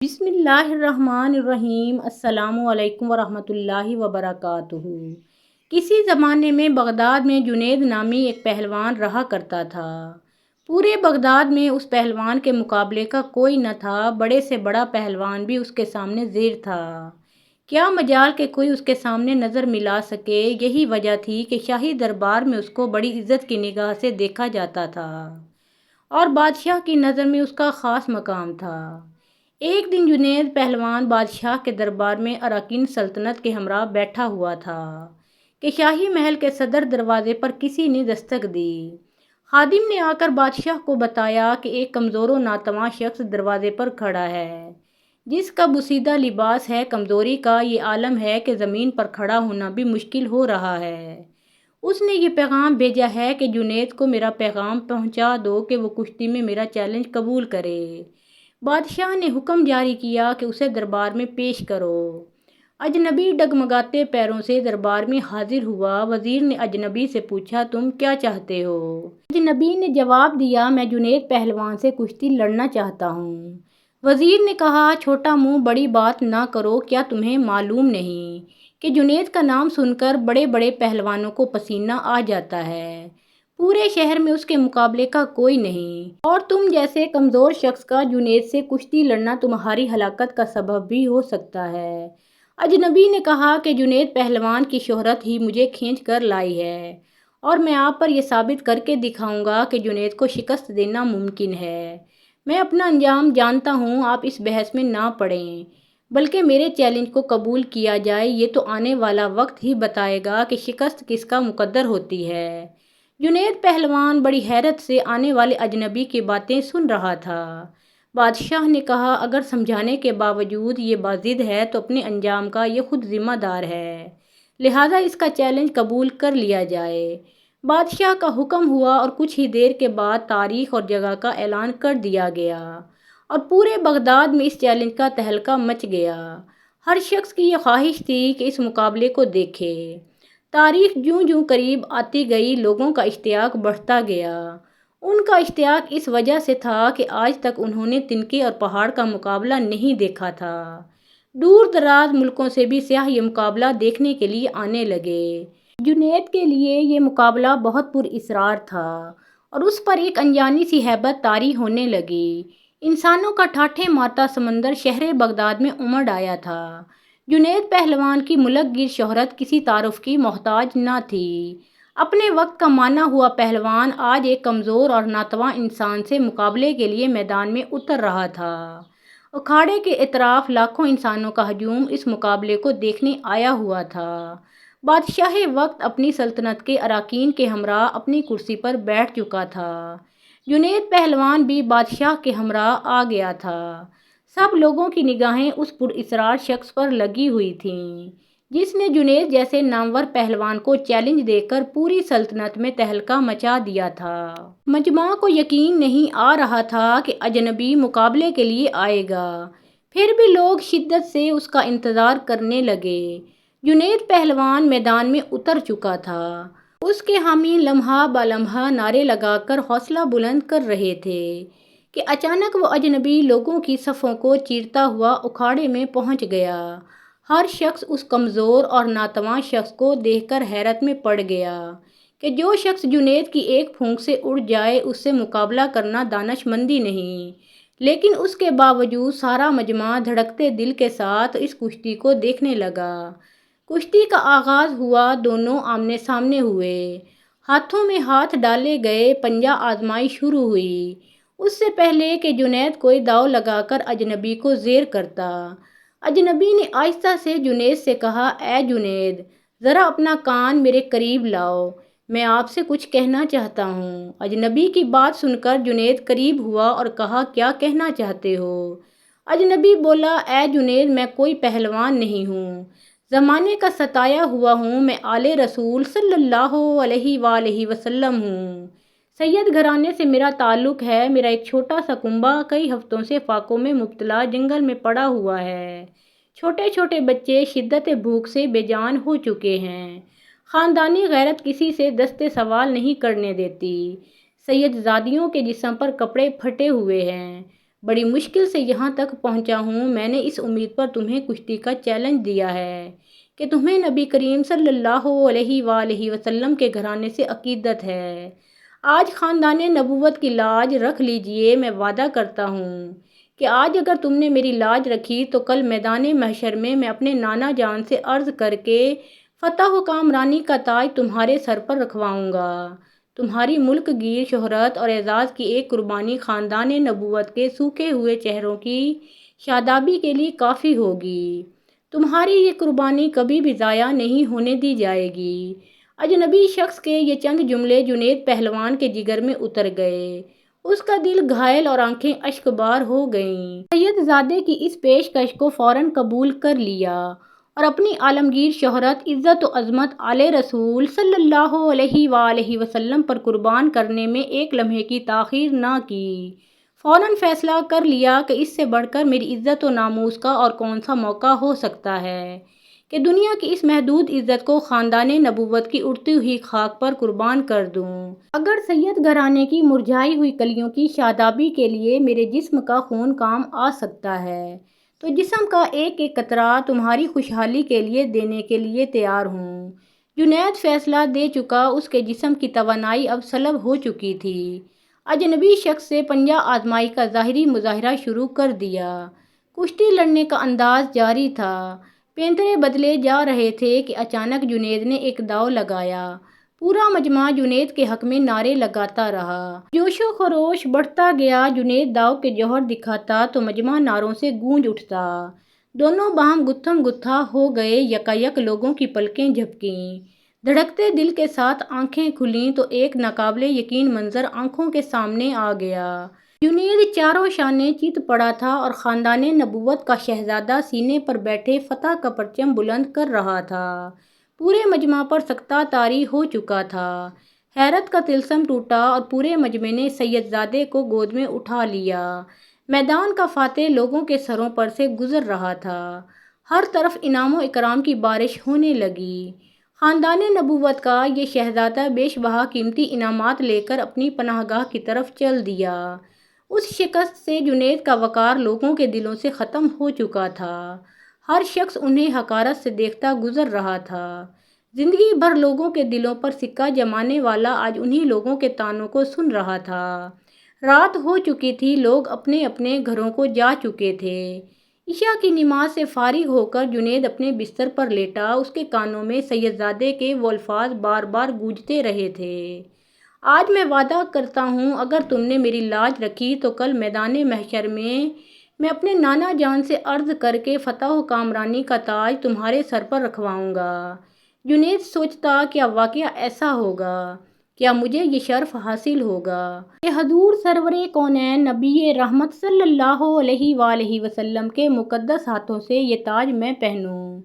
بسم اللہ الرحمن الرحیم۔ السلام علیکم ورحمۃ اللہ وبرکاتہ۔ کسی زمانے میں بغداد میں جنید نامی ایک پہلوان رہا کرتا تھا۔ پورے بغداد میں اس پہلوان کے مقابلے کا کوئی نہ تھا۔ بڑے سے بڑا پہلوان بھی اس کے سامنے زیر تھا۔ کیا مجال کہ کوئی اس کے سامنے نظر ملا سکے۔ یہی وجہ تھی کہ شاہی دربار میں اس کو بڑی عزت کی نگاہ سے دیکھا جاتا تھا اور بادشاہ کی نظر میں اس کا خاص مقام تھا۔ ایک دن جنید پہلوان بادشاہ کے دربار میں اراکین سلطنت کے ہمراہ بیٹھا ہوا تھا کہ شاہی محل کے صدر دروازے پر کسی نے دستک دی۔ خادم نے آ کر بادشاہ کو بتایا کہ ایک کمزور و ناتواں شخص دروازے پر کھڑا ہے، جس کا بوسیدہ لباس ہے کمزوری کا۔ یہ عالم ہے کہ زمین پر کھڑا ہونا بھی مشکل ہو رہا ہے۔ اس نے یہ پیغام بھیجا ہے کہ جنید کو میرا پیغام پہنچا دو کہ وہ کشتی میں میرا چیلنج قبول کرے۔ بادشاہ نے حکم جاری کیا کہ اسے دربار میں پیش کرو۔ اجنبی ڈگمگاتے پیروں سے دربار میں حاضر ہوا۔ وزیر نے اجنبی سے پوچھا، تم کیا چاہتے ہو؟ اجنبی نے جواب دیا، میں جنید پہلوان سے کشتی لڑنا چاہتا ہوں۔ وزیر نے کہا، چھوٹا منہ بڑی بات نہ کرو۔ کیا تمہیں معلوم نہیں کہ جنید کا نام سن کر بڑے بڑے پہلوانوں کو پسینہ آ جاتا ہے؟ پورے شہر میں اس کے مقابلے کا کوئی نہیں، اور تم جیسے کمزور شخص کا جنید سے کشتی لڑنا تمہاری ہلاکت کا سبب بھی ہو سکتا ہے۔ اجنبی نے کہا کہ جنید پہلوان کی شہرت ہی مجھے کھینچ کر لائی ہے، اور میں آپ پر یہ ثابت کر کے دکھاؤں گا کہ جنید کو شکست دینا ممکن ہے۔ میں اپنا انجام جانتا ہوں، آپ اس بحث میں نہ پڑیں، بلکہ میرے چیلنج کو قبول کیا جائے۔ یہ تو آنے والا وقت ہی بتائے گا کہ شکست کس کا مقدر ہوتی ہے۔ جنید پہلوان بڑی حیرت سے آنے والے اجنبی کی باتیں سن رہا تھا۔ بادشاہ نے کہا، اگر سمجھانے کے باوجود یہ باضد ہے تو اپنے انجام کا یہ خود ذمہ دار ہے، لہٰذا اس کا چیلنج قبول کر لیا جائے۔ بادشاہ کا حکم ہوا اور کچھ ہی دیر کے بعد تاریخ اور جگہ کا اعلان کر دیا گیا، اور پورے بغداد میں اس چیلنج کا تہلکہ مچ گیا۔ ہر شخص کی یہ خواہش تھی کہ اس مقابلے کو دیکھے۔ تاریخ جوں جوں قریب آتی گئی، لوگوں کا اشتیاق بڑھتا گیا۔ ان کا اشتیاق اس وجہ سے تھا کہ آج تک انہوں نے تنکے اور پہاڑ کا مقابلہ نہیں دیکھا تھا۔ دور دراز ملکوں سے بھی سیاح یہ مقابلہ دیکھنے کے لیے آنے لگے۔ جنید کے لیے یہ مقابلہ بہت پراسرار تھا، اور اس پر ایک انجانی سی ہیبت طاری ہونے لگی۔ انسانوں کا ٹھاٹھے مارتا سمندر شہر بغداد میں امڑ آیا تھا۔ جنید پہلوان کی ملک گیر شہرت کسی تعارف کی محتاج نہ تھی۔ اپنے وقت کا مانا ہوا پہلوان آج ایک کمزور اور ناتواں انسان سے مقابلے کے لیے میدان میں اتر رہا تھا۔ اکھاڑے کے اطراف لاکھوں انسانوں کا ہجوم اس مقابلے کو دیکھنے آیا ہوا تھا۔ بادشاہ وقت اپنی سلطنت کے اراکین کے ہمراہ اپنی کرسی پر بیٹھ چکا تھا۔ جنید پہلوان بھی بادشاہ کے ہمراہ آ گیا تھا۔ سب لوگوں کی نگاہیں اس پراسرار شخص پر لگی ہوئی تھیں، جس نے جنید جیسے نامور پہلوان کو چیلنج دے کر پوری سلطنت میں تہلکہ مچا دیا تھا۔ مجمع کو یقین نہیں آ رہا تھا کہ اجنبی مقابلے کے لیے آئے گا، پھر بھی لوگ شدت سے اس کا انتظار کرنے لگے۔ جنید پہلوان میدان میں اتر چکا تھا۔ اس کے حامی لمحہ بہ لمحہ نعرے لگا کر حوصلہ بلند کر رہے تھے کہ اچانک وہ اجنبی لوگوں کی صفوں کو چیرتا ہوا اکھاڑے میں پہنچ گیا۔ ہر شخص اس کمزور اور ناتواں شخص کو دیکھ کر حیرت میں پڑ گیا کہ جو شخص جنید کی ایک پھونک سے اڑ جائے، اس سے مقابلہ کرنا دانش مندی نہیں۔ لیکن اس کے باوجود سارا مجمع دھڑکتے دل کے ساتھ اس کشتی کو دیکھنے لگا۔ کشتی کا آغاز ہوا، دونوں آمنے سامنے ہوئے، ہاتھوں میں ہاتھ ڈالے گئے، پنجہ آزمائی شروع ہوئی۔ اس سے پہلے کہ جنید کوئی داؤ لگا کر اجنبی کو زیر کرتا، اجنبی نے آہستہ سے جنید سے کہا، اے جنید، ذرا اپنا کان میرے قریب لاؤ، میں آپ سے کچھ کہنا چاہتا ہوں۔ اجنبی کی بات سن کر جنید قریب ہوا اور کہا، کیا کہنا چاہتے ہو؟ اجنبی بولا، اے جنید، میں کوئی پہلوان نہیں ہوں، زمانے کا ستایا ہوا ہوں، میں آل رسول صلی اللہ علیہ وآلہ وسلم ہوں۔ سید گھرانے سے میرا تعلق ہے۔ میرا ایک چھوٹا سا کنبہ کئی ہفتوں سے فاقوں میں مبتلا جنگل میں پڑا ہوا ہے۔ چھوٹے چھوٹے بچے شدت بھوک سے بے جان ہو چکے ہیں۔ خاندانی غیرت کسی سے دست سوال نہیں کرنے دیتی۔ سید زادیوں کے جسم پر کپڑے پھٹے ہوئے ہیں، بڑی مشکل سے یہاں تک پہنچا ہوں۔ میں نے اس امید پر تمہیں کشتی کا چیلنج دیا ہے کہ تمہیں نبی کریم صلی اللہ علیہ وآلہ وسلم کے گھرانے سے عقیدت ہے۔ آج خاندان نبوت کی لاج رکھ لیجئے۔ میں وعدہ کرتا ہوں کہ آج اگر تم نے میری لاج رکھی تو کل میدان محشر میں اپنے نانا جان سے عرض کر کے فتح و کامرانی کا تاج تمہارے سر پر رکھواؤں گا۔ تمہاری ملک گیر شہرت اور اعزاز کی ایک قربانی خاندان نبوت کے سوکھے ہوئے چہروں کی شادابی کے لیے کافی ہوگی۔ تمہاری یہ قربانی کبھی بھی ضائع نہیں ہونے دی جائے گی۔ اجنبی شخص کے یہ چند جملے جنید پہلوان کے جگر میں اتر گئے۔ اس کا دل گھائل اور آنکھیں اشک بار ہو گئیں۔ سید زادے کی اس پیشکش کو فوراً قبول کر لیا اور اپنی عالمگیر شہرت، عزت و عظمت آل رسول صلی اللہ علیہ وآلہ وسلم پر قربان کرنے میں ایک لمحے کی تاخیر نہ کی۔ فوراً فیصلہ کر لیا کہ اس سے بڑھ کر میری عزت و ناموس کا اور کون سا موقع ہو سکتا ہے کہ دنیا کی اس محدود عزت کو خاندان نبوت کی اڑتی ہوئی خاک پر قربان کر دوں۔ اگر سید گھرانے کی مرجھائی ہوئی کلیوں کی شادابی کے لیے میرے جسم کا خون کام آ سکتا ہے تو جسم کا ایک ایک قطرہ تمہاری خوشحالی کے لیے دینے کے لیے تیار ہوں۔ جنید فیصلہ دے چکا۔ اس کے جسم کی توانائی اب سلب ہو چکی تھی۔ اجنبی شخص سے پنجہ آزمائی کا ظاہری مظاہرہ شروع کر دیا۔ کشتی لڑنے کا انداز جاری تھا۔ پینترے بدلے جا رہے تھے کہ اچانک جنید نے ایک داؤ لگایا۔ پورا مجمع جنید کے حق میں نعرے لگاتا رہا۔ جوش و خروش بڑھتا گیا۔ جنید داؤ کے جوہر دکھاتا تو مجمع نعروں سے گونج اٹھتا۔ دونوں باہم گتھم گتھا ہو گئے۔ یکایک لوگوں کی پلکیں جھپکیں۔ دھڑکتے دل کے ساتھ آنکھیں کھلیں تو ایک ناقابل یقین منظر آنکھوں کے سامنے آ گیا۔ جنید چاروں شانے چیت پڑا تھا اور خاندان نبوت کا شہزادہ سینے پر بیٹھے فتح کا پرچم بلند کر رہا تھا۔ پورے مجمع پر سکتہ طاری ہو چکا تھا۔ حیرت کا طلسم ٹوٹا اور پورے مجمع نے سید زادے کو گود میں اٹھا لیا۔ میدان کا فاتح لوگوں کے سروں پر سے گزر رہا تھا۔ ہر طرف انعام و اکرام کی بارش ہونے لگی۔ خاندان نبوت کا یہ شہزادہ بیش بہا قیمتی انعامات لے کر اپنی پناہ گاہ کی طرف چل دیا۔ اس شکست سے جنید کا وقار لوگوں کے دلوں سے ختم ہو چکا تھا۔ ہر شخص انہیں حقارت سے دیکھتا گزر رہا تھا۔ زندگی بھر لوگوں کے دلوں پر سکہ جمانے والا آج انہی لوگوں کے طعنوں کو سن رہا تھا۔ رات ہو چکی تھی۔ لوگ اپنے اپنے گھروں کو جا چکے تھے۔ عشاء کی نماز سے فارغ ہو کر جنید اپنے بستر پر لیٹا۔ اس کے کانوں میں سید زادے کے وہ الفاظ بار بار گونجتے رہے تھے۔ آج میں وعدہ کرتا ہوں اگر تم نے میری لاج رکھی تو کل میدان محشر میں اپنے نانا جان سے عرض کر کے فتح و کامرانی کا تاج تمہارے سر پر رکھواؤں گا۔ جنید سوچتا کیا واقعہ ایسا ہوگا؟ کیا مجھے یہ شرف حاصل ہوگا کہ حضور سرور کونین نبی رحمت صلی اللہ علیہ وآلہ وسلم کے مقدس ہاتھوں سے یہ تاج میں پہنوں؟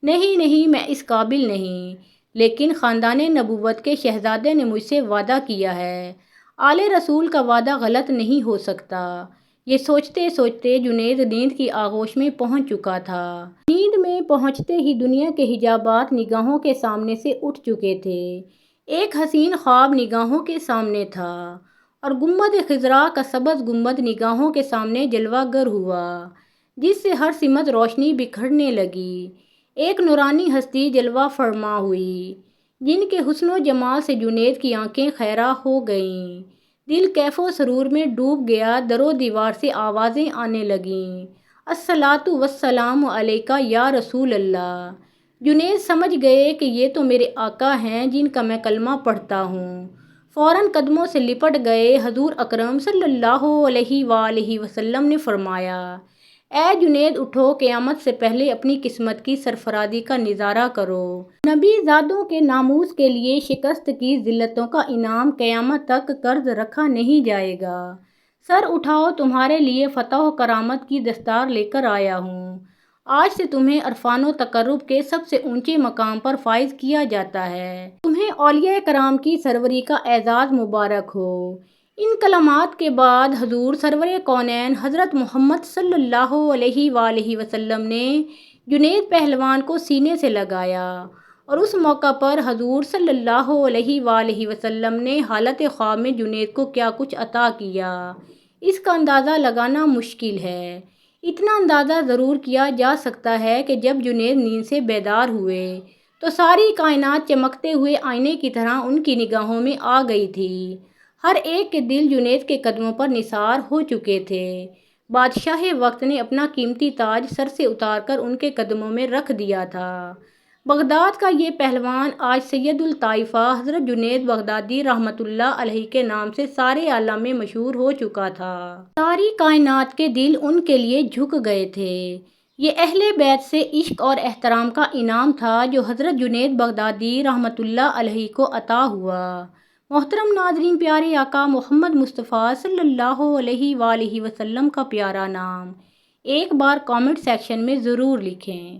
نہیں نہیں، میں اس قابل نہیں، لیکن خاندان نبوت کے شہزادے نے مجھ سے وعدہ کیا ہے۔ آل رسول کا وعدہ غلط نہیں ہو سکتا۔ یہ سوچتے سوچتے جنید نیند کی آغوش میں پہنچ چکا تھا۔ نیند میں پہنچتے ہی دنیا کے حجابات نگاہوں کے سامنے سے اٹھ چکے تھے۔ ایک حسین خواب نگاہوں کے سامنے تھا اور گنبد خضرا کا سبز گنبد نگاہوں کے سامنے جلوہ گر ہوا، جس سے ہر سمت روشنی بکھرنے لگی۔ ایک نورانی ہستی جلوہ فرما ہوئی، جن کے حسن و جمال سے جنید کی آنکھیں خیرہ ہو گئیں۔ دل کیف و سرور میں ڈوب گیا۔ در و دیوار سے آوازیں آنے لگیں، الصلاۃ والسلام علیک یا رسول اللہ۔ جنید سمجھ گئے کہ یہ تو میرے آقا ہیں جن کا میں کلمہ پڑھتا ہوں۔ فوراً قدموں سے لپٹ گئے۔ حضور اکرم صلی اللہ علیہ وآلہ وسلم نے فرمایا، اے جنید اٹھو، قیامت سے پہلے اپنی قسمت کی سرفرازی کا نظارہ کرو۔ نبی زادوں کے ناموس کے لیے شکست کی ذلتوں کا انعام قیامت تک قرض رکھا نہیں جائے گا۔ سر اٹھاؤ، تمہارے لیے فتح و کرامت کی دستار لے کر آیا ہوں۔ آج سے تمہیں عرفان و تقرب کے سب سے اونچے مقام پر فائز کیا جاتا ہے۔ تمہیں اولیاء کرام کی سروری کا اعزاز مبارک ہو۔ ان کلمات کے بعد حضور سرور کونین حضرت محمد صلی اللہ علیہ وآلہ وسلم نے جنید پہلوان کو سینے سے لگایا اور اس موقع پر حضور صلی اللہ علیہ وآلہ وسلم نے حالت خواب میں جنید کو کیا کچھ عطا کیا، اس کا اندازہ لگانا مشکل ہے۔ اتنا اندازہ ضرور کیا جا سکتا ہے کہ جب جنید نیند سے بیدار ہوئے تو ساری کائنات چمکتے ہوئے آئینے کی طرح ان کی نگاہوں میں آ گئی تھی۔ ہر ایک کے دل جنید کے قدموں پر نثار ہو چکے تھے۔ بادشاہ وقت نے اپنا قیمتی تاج سر سے اتار کر ان کے قدموں میں رکھ دیا تھا۔ بغداد کا یہ پہلوان آج سید الطائفہ حضرت جنید بغدادی رحمۃ اللہ علیہ کے نام سے سارے عالم میں مشہور ہو چکا تھا۔ ساری کائنات کے دل ان کے لیے جھک گئے تھے۔ یہ اہل بیت سے عشق اور احترام کا انعام تھا جو حضرت جنید بغدادی رحمۃ اللہ علیہ کو عطا ہوا۔ محترم ناظرین، پیارے آقا محمد مصطفیٰ صلی اللہ علیہ وآلہ وسلم کا پیارا نام ایک بار کامنٹ سیکشن میں ضرور لکھیں۔